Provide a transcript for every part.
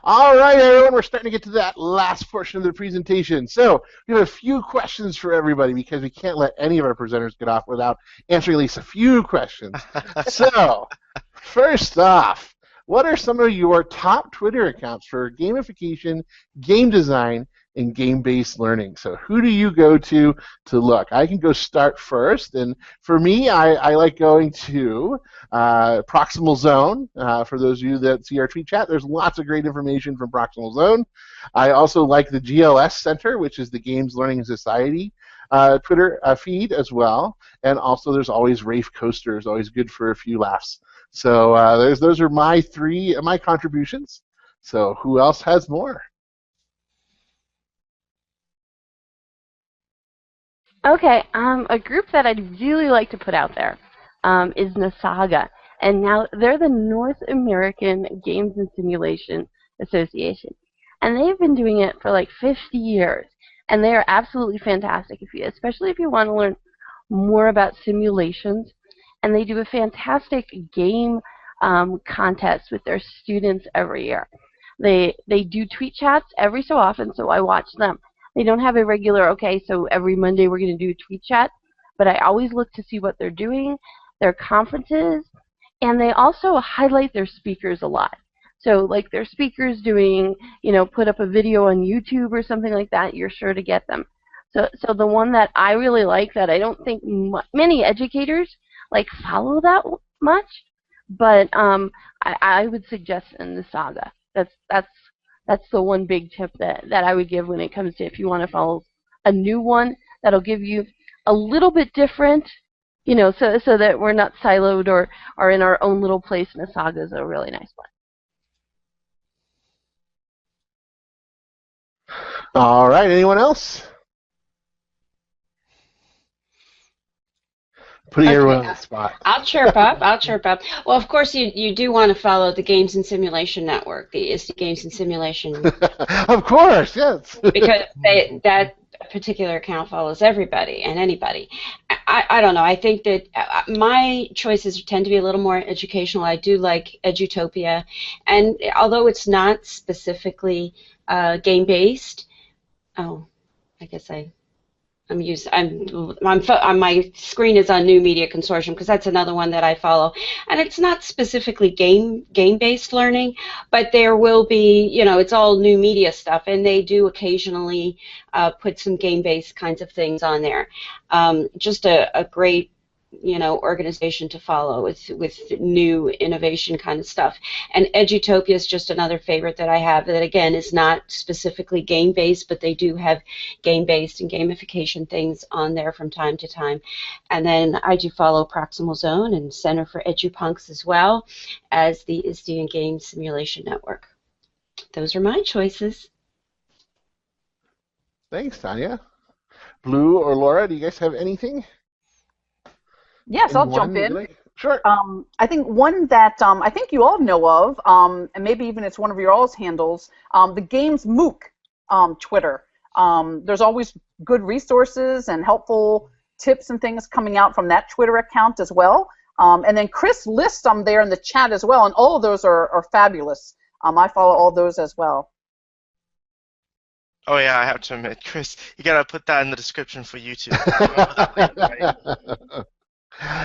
All right, everyone, we're starting to get to that last portion of the presentation. So we have a few questions for everybody because we can't let any of our presenters get off without answering at least a few questions. So first off, what are some of your top Twitter accounts for gamification, game design, and game-based learning? So who do you go to look? I can go start first, and for me, I like going to Proximal Zone. For those of you that see our tweet chat, there's lots of great information from Proximal Zone. I also like the GLS Center, which is the Games Learning Society Twitter feed as well, and also there's always Raph Koster, is always good for a few laughs. So those are my contributions. So who else has more? Okay, a group that I'd really like to put out there is Nasaga, and now they're the North American Games and Simulation Association, and they've been doing it for like 50 years, and they are absolutely fantastic, especially if you want to learn more about simulations, and they do a fantastic game contest with their students every year. They do tweet chats every so often, so I watch them. They don't have a regular, okay, so every Monday we're going to do a tweet chat, but I always look to see what they're doing, their conferences, and they also highlight their speakers a lot. So like their speakers doing, put up a video on YouTube or something like that, you're sure to get them. So the one that I really like that I don't think many educators follow that much, but I would suggest in the Saga. That's the one big tip that I would give when it comes to if you want to follow a new one that'll give you a little bit different, so that we're not siloed or are in our own little place. And the Saga is a really nice one. All right, anyone else? Putting everyone on the spot. I'll chirp up. Well, of course, you do want to follow the Games and Simulation Network, the ISTe Games and Simulation. Of course, yes. Because that particular account follows everybody and anybody. I don't know. I think that my choices tend to be a little more educational. I do like Edutopia, and although it's not specifically game-based, I guess my screen is on New Media Consortium because that's another one that I follow, and it's not specifically game-based learning, but there will be, it's all new media stuff, and they do occasionally put some game-based kinds of things on there. Just a great organization to follow with new innovation kind of stuff. And Edutopia is just another favorite that I have that, again, is not specifically game-based, but they do have game-based and gamification things on there from time to time. And then I do follow Proximal Zone and Center for EduPunks as well as the ISTe and Game Simulation Network. Those are my choices. Thanks, Tanya. Blue or Laura, do you guys have anything? Yes, I'll jump in. Sure. I think one that I think you all know of, and maybe even it's one of your all's handles, the Games MOOC Twitter. There's always good resources and helpful tips and things coming out from that Twitter account as well. And then Chris lists them there in the chat as well, and all of those are fabulous. I follow all those as well. Oh yeah, I have to admit, Chris, you gotta put that in the description for YouTube.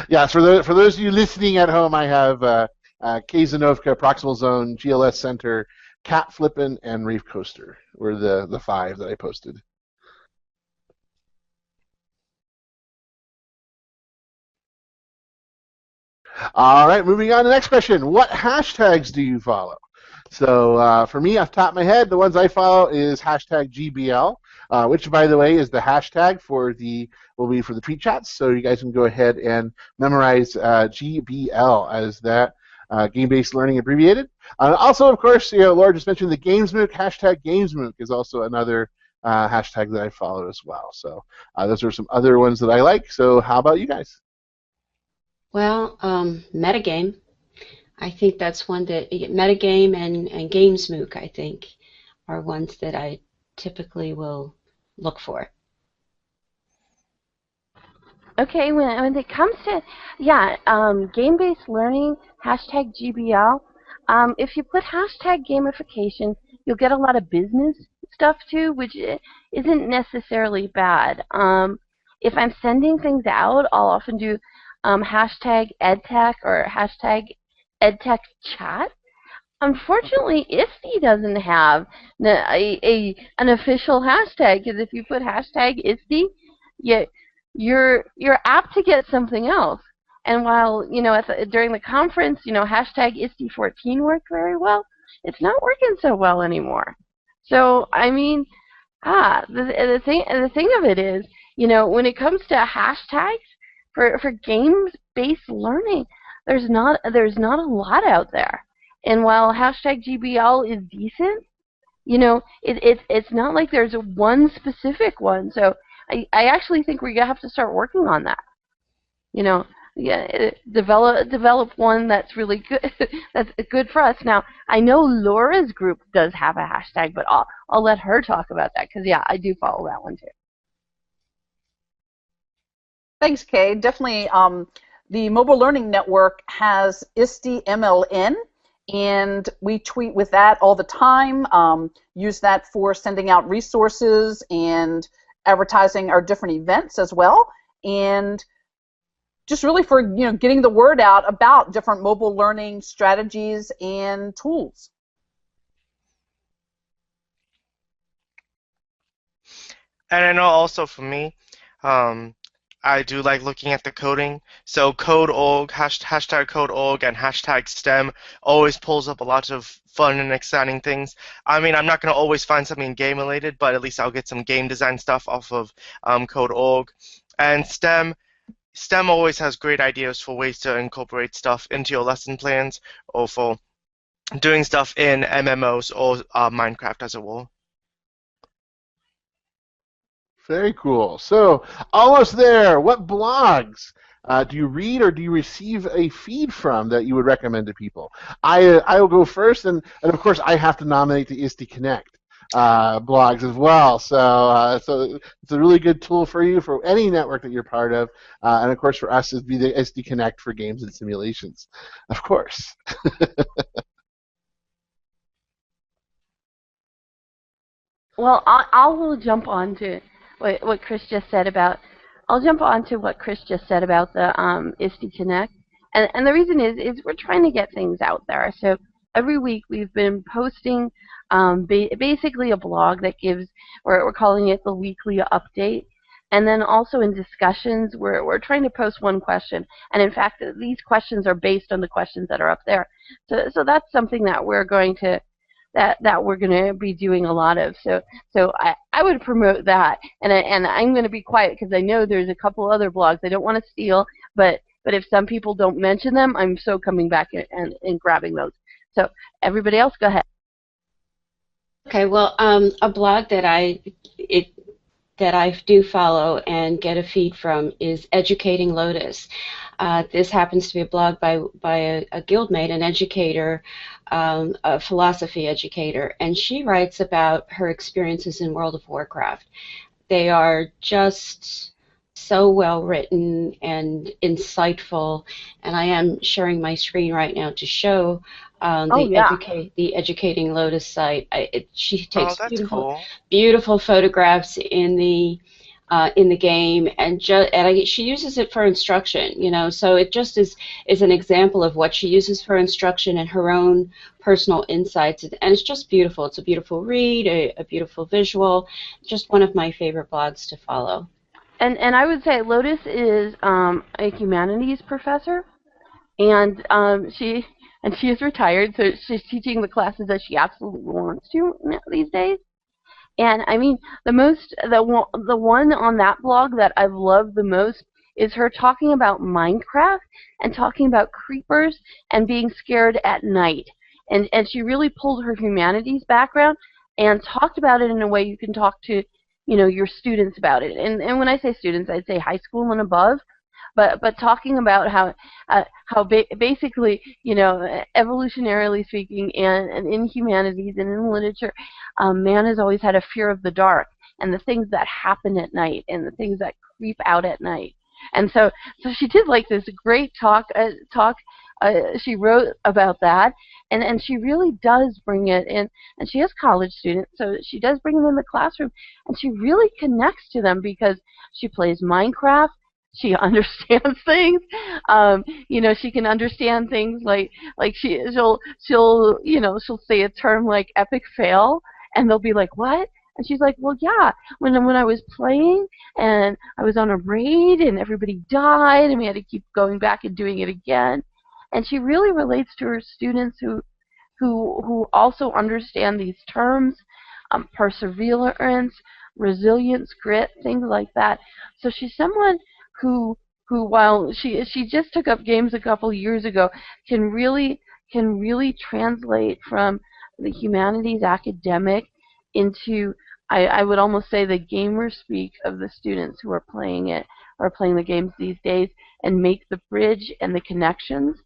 Yeah, for those of you listening at home, I have Kae Novak, Proximal Zone, GLS Center, Kat Flippen, and Raph Koster were the 5 that I posted. All right, moving on to the next question. What hashtags do you follow? So for me, off the top of my head, the ones I follow is hashtag GBL, which, by the way, is the hashtag for the tweet chats. So you guys can go ahead and memorize GBL as that game-based learning abbreviated. Also, of course, Laura just mentioned the Games MOOC. Hashtag Games MOOC is also another hashtag that I follow as well. So those are some other ones that I like. So how about you guys? Well, Metagame. I think that's one that Metagame and Games MOOC, I think, are ones that I typically will look for. Okay, when it comes to, game-based learning, hashtag GBL, If you put hashtag gamification, you'll get a lot of business stuff too, which isn't necessarily bad. If I'm sending things out, I'll often do hashtag edtech or hashtag edtech chat. Unfortunately, ISTe doesn't have an official hashtag, because if you put hashtag ISTe, you're apt to get something else. And while during the conference, hashtag ISTe14 worked very well, it's not working so well anymore. So I mean, the thing of it is, when it comes to hashtags for games-based learning, there's not a lot out there. And while hashtag GBL is decent, it's not like there's one specific one. So I actually think we're gonna have to start working on that. Develop one that's really good. That's good for us. Now I know Laura's group does have a hashtag, but I'll let her talk about that, because I do follow that one too. Thanks, Kay. Definitely, the Mobile Learning Network has ISTe MLN, and we tweet with that all the time. Use that for sending out resources and advertising our different events as well, and just really for getting the word out about different mobile learning strategies and tools. And I know also for me, I do like looking at the coding. So code.org, hashtag code.org, and hashtag STEM always pulls up a lot of fun and exciting things. I mean, I'm not going to always find something game related, but at least I'll get some game design stuff off of code.org. And STEM always has great ideas for ways to incorporate stuff into your lesson plans, or for doing stuff in MMOs or Minecraft as a whole. Very cool. So, almost there. What blogs do you read or do you receive a feed from that you would recommend to people? I will go first, and of course I have to nominate the ISTe Connect blogs as well. So it's a really good tool for you for any network that you're part of, and of course for us it'd be the ISTe Connect for games and simulations, of course. Well, I'll jump on to what Chris just said about. I'll jump on to what Chris just said about the ISTe Connect, and the reason is we're trying to get things out there. So every week we've been posting basically a blog that gives, we're calling it the weekly update, and then also in discussions we're trying to post one question, and in fact these questions are based on the questions that are up there. So that's something that we're going to be doing a lot of. So I would promote that, and I'm going to be quiet because I know there's a couple other blogs I don't want to steal, but if some people don't mention them, I'm so coming back and grabbing those. So everybody else, go ahead. Okay, well, a blog that I do follow and get a feed from is Educating Lotus. This happens to be a blog by a guildmate, an educator, a philosophy educator, and she writes about her experiences in World of Warcraft. They are just so well written and insightful, and I am sharing my screen right now to show the Educating Lotus site. She takes beautiful photographs in the game, and she uses it for instruction. So it just is an example of what she uses for instruction and her own personal insights, and it's just beautiful. It's a beautiful read, a beautiful visual. Just one of my favorite blogs to follow. And I would say Lotus is a humanities professor, and she is retired, so she's teaching the classes that she absolutely wants to these days. And I mean, the one on that blog that I've loved the most is her talking about Minecraft and talking about creepers and being scared at night. And she really pulled her humanities background and talked about it in a way you can talk to, your students about it. And when I say students, I'd say high school and above. But talking about how basically, evolutionarily speaking, and in humanities and in literature, man has always had a fear of the dark and the things that happen at night and the things that creep out at night. And so she did like this great talk she wrote about that, and she really does bring it in. And she has college students, so she does bring them in the classroom, and she really connects to them because she plays Minecraft. She understands things. She can understand things like she'll say a term like epic fail, and they'll be like, what? And she's like, well, yeah, when I was playing and I was on a raid and everybody died and we had to keep going back and doing it again. And she really relates to her students who also understand these terms, perseverance, resilience, grit, things like that. So she's someone who while she just took up games a couple years ago, can really translate from the humanities academic into, I would almost say, the gamer speak of the students who are playing it or playing the games these days, and make the bridge and the connections.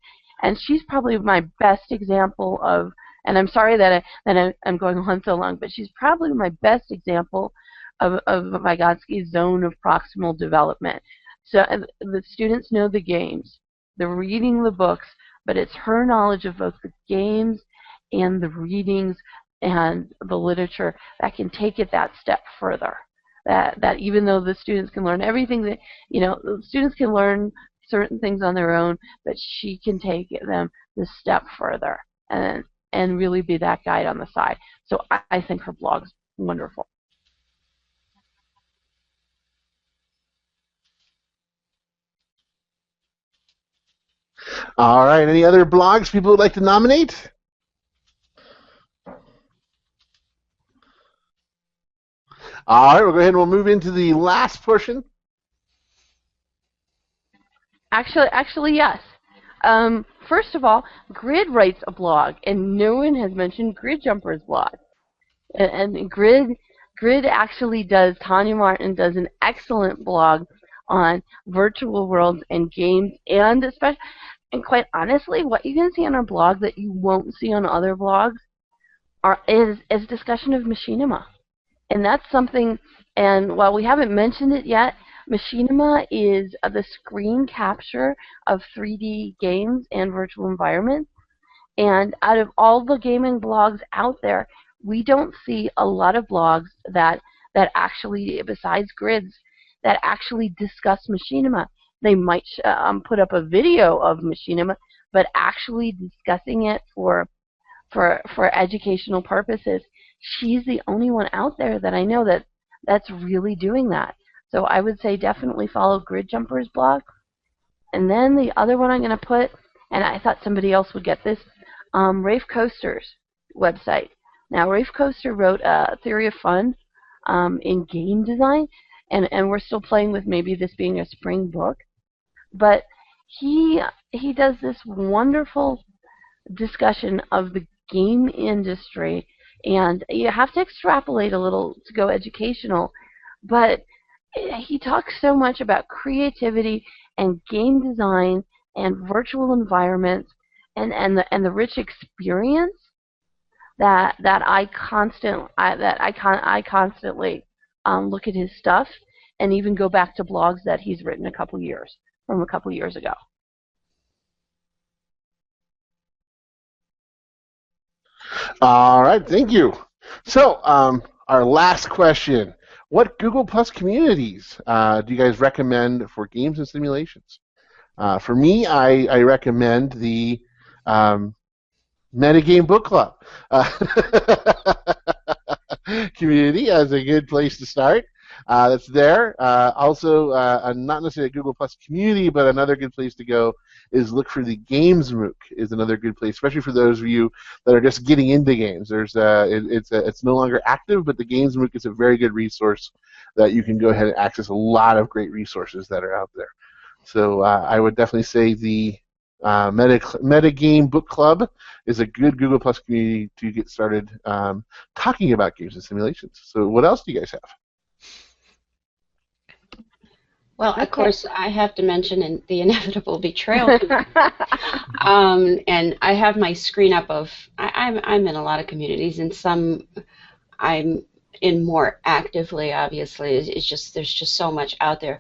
And she's probably my best example of, and I'm sorry that I'm going on so long, but she's probably my best example of Vygotsky's zone of proximal development. So the students know the games, they're reading the books, but it's her knowledge of both the games and the readings and the literature that can take it that step further. That even though the students can learn everything that, the students can learn certain things on their own, but she can take them the step further and really be that guide on the side. So I think her blog's wonderful. All right. Any other blogs people would like to nominate? All right. We'll go ahead and we'll move into the last portion. Actually, yes. First of all, Grid writes a blog, and no one has mentioned Grid Jumper's blog. And Grid actually does, Tanya Martin does an excellent blog on virtual worlds and games, and quite honestly, what you can see on our blog that you won't see on other blogs is discussion of machinima. And that's something, and while we haven't mentioned it yet, machinima is the screen capture of 3D games and virtual environments. And out of all the gaming blogs out there, we don't see a lot of blogs that actually, besides Grids, that actually discuss machinima. They might put up a video of machinima, but actually discussing it for educational purposes, she's the only one out there that I know that's really doing that. So I would say definitely follow Grid Jumper's blog. And then the other one I'm going to put, and I thought somebody else would get this, Raph Koster's website. Now, Raph Koster wrote a Theory of Fun in game design, and we're still playing with maybe this being a spring book. But he does this wonderful discussion of the game industry, and you have to extrapolate a little to go educational, but he talks so much about creativity and game design and virtual environments and the rich experience that I constantly look at his stuff and even go back to blogs that he's written a couple years ago. All right, thank you. So, our last question. What Google Plus communities do you guys recommend for games and simulations? For me, I recommend the Metagame Book Club community as a good place to start. That's there. Also, not necessarily a Google Plus community, but another good place to go is look for the Games MOOC is another good place, especially for those of you that are just getting into games. There's it's no longer active, but the Games MOOC is a very good resource that you can go ahead and access a lot of great resources that are out there. So I would definitely say the Metagame Book Club is a good Google Plus community to get started talking about games and simulations. So what else do you guys have? Well, of course, I have to mention the inevitable betrayal. And I have my screen up of, I'm in a lot of communities, and some I'm in more actively, obviously. It's just there's just so much out there.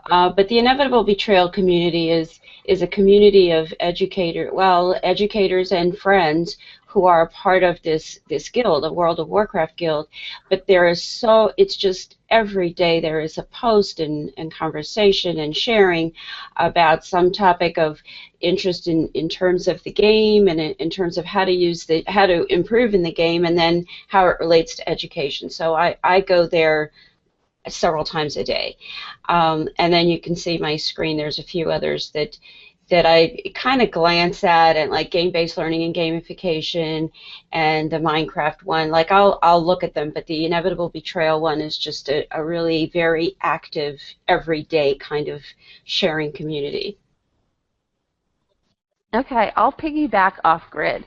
But the Inevitable Betrayal community is a community of educators and friends who are a part of this guild, a World of Warcraft guild. But it's just every day there is a post and conversation and sharing about some topic of interest in terms of the game and in terms of how to improve in the game, and then how it relates to education. So I go there several times a day. And then you can see my screen. There's a few others that I kind of glance at, and like game-based learning and gamification, and the Minecraft one. Like I'll look at them, but the Inevitable Betrayal one is just a really very active, everyday kind of sharing community. Okay, I'll piggyback off grid.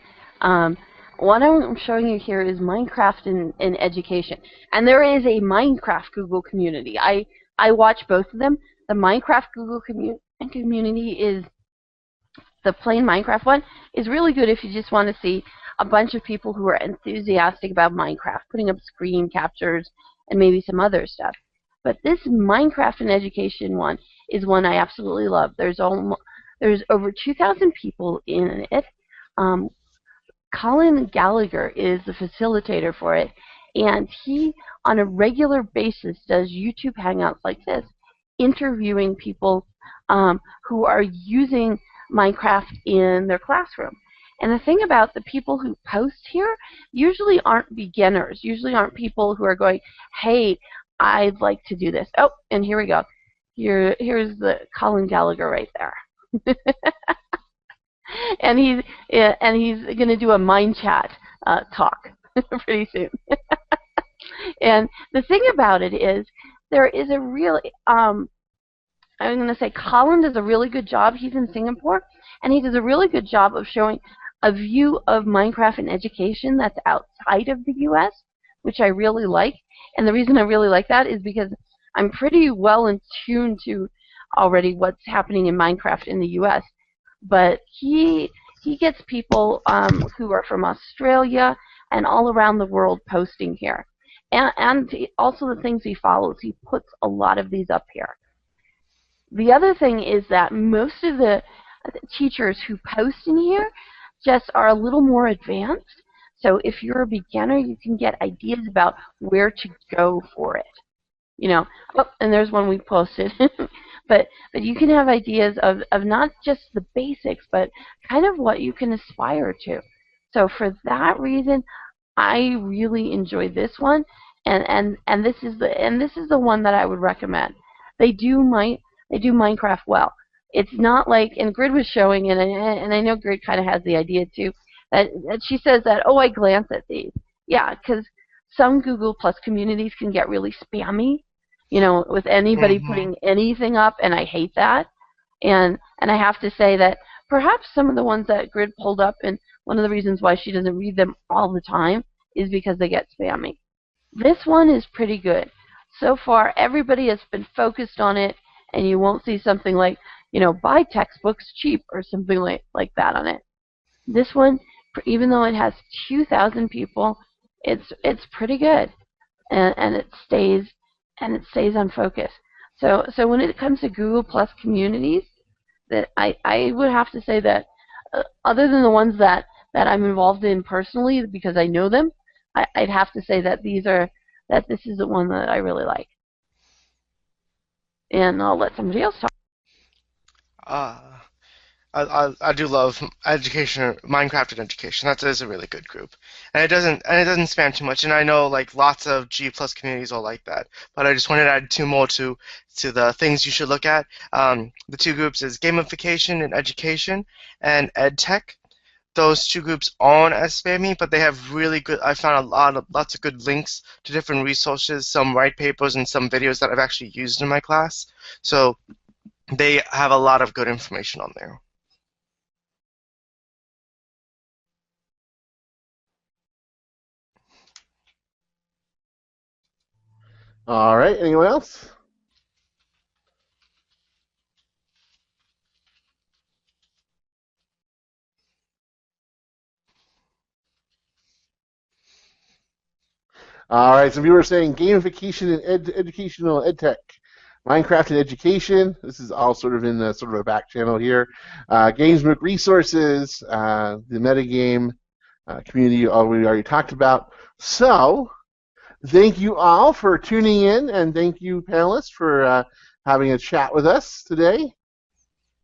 What I'm showing you here is Minecraft in education. And there is a Minecraft Google community. I watch both of them. The Minecraft Google community is the plain Minecraft one is really good if you just want to see a bunch of people who are enthusiastic about Minecraft, putting up screen captures and maybe some other stuff. But this Minecraft in education one is one I absolutely love. There's over 2,000 people in it. Colin Gallagher is the facilitator for it, and he, on a regular basis, does YouTube Hangouts like this, interviewing people who are using Minecraft in their classroom. And the thing about the people who post here usually aren't beginners, usually aren't people who are going, hey, I'd like to do this. Oh, and here we go. Here's the Colin Gallagher right there. and he's going to do a mind chat talk pretty soon. And the thing about it is, there is a really I'm going to say Colin does a really good job. He's in Singapore, and he does a really good job of showing a view of Minecraft in education that's outside of the U.S., which I really like. And the reason I really like that is because I'm pretty well in tune to already what's happening in Minecraft in the U.S. But he gets people who are from Australia and all around the world posting here. And also the things he follows, he puts a lot of these up here. The other thing is that most of the teachers who post in here just are a little more advanced. So if you're a beginner, you can get ideas about where to go for it. You know, oh, and there's one we posted. but you can have ideas of not just the basics, but kind of what you can aspire to. So for that reason, I really enjoy this one, and this is the one that I would recommend. They do Minecraft well. It's not like, and Grid was showing it, and I know Grid kind of has the idea too, that she says that, oh, I glance at these. Yeah, because some Google Plus communities can get really spammy, you know, with anybody putting anything up, and I hate that. And I have to say that perhaps some of the ones that Grid pulled up, and one of the reasons why she doesn't read them all the time is because they get spammy. This one is pretty good. So far, everybody has been focused on it, and you won't see something like, you know, buy textbooks cheap or something like that on it. This one, even though it has 2,000 people, it's pretty good, and it stays on focus. So when it comes to Google Plus communities, that I would have to say that other than the ones that I'm involved in personally because I know them, I'd have to say that this is the one that I really like. And I'll let somebody else talk. I do love education, Minecraft and education. That is a really good group, and it doesn't span too much. And I know like lots of G plus communities are like that, but I just wanted to add two more to the things you should look at. The two groups is gamification and education, and edtech. Those two groups aren't as spammy, but they have really good. I found lots of good links to different resources, some white papers, and some videos that I've actually used in my class. So they have a lot of good information on there. All right. Anyone else? All right, some viewers saying gamification and educational edtech. Minecraft and education. This is all sort of in the sort of a back channel here. Games MOOC resources, the metagame community, we already talked about. So, thank you all for tuning in, and thank you, panelists, for having a chat with us today.